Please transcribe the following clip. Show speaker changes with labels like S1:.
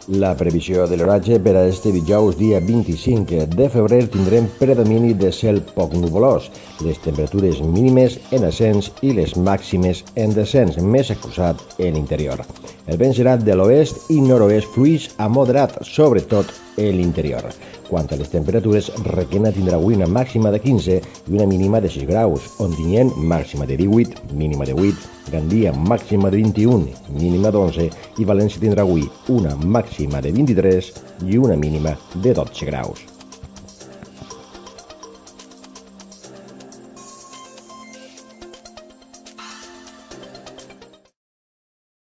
S1: La previsió de l'oratge per a este dijous, dia 25 de febrer, tindrem predomini de cel poc nuvolós, les temperatures mínimes en ascens i les màximes en descens, més acusat en l'interior. El vent serà de l'oest i nord-oest fluix a moderat, sobretot en l'interior. Quant a les temperatures, Requena tindrà avui una màxima de 15 i una mínima de 6 graus, Ontinyent màxima de 18, mínima de 8, Gandia màxima de 21, mínima d'11 i València tindrà avui una màxima de 23 i una mínima de 12 graus.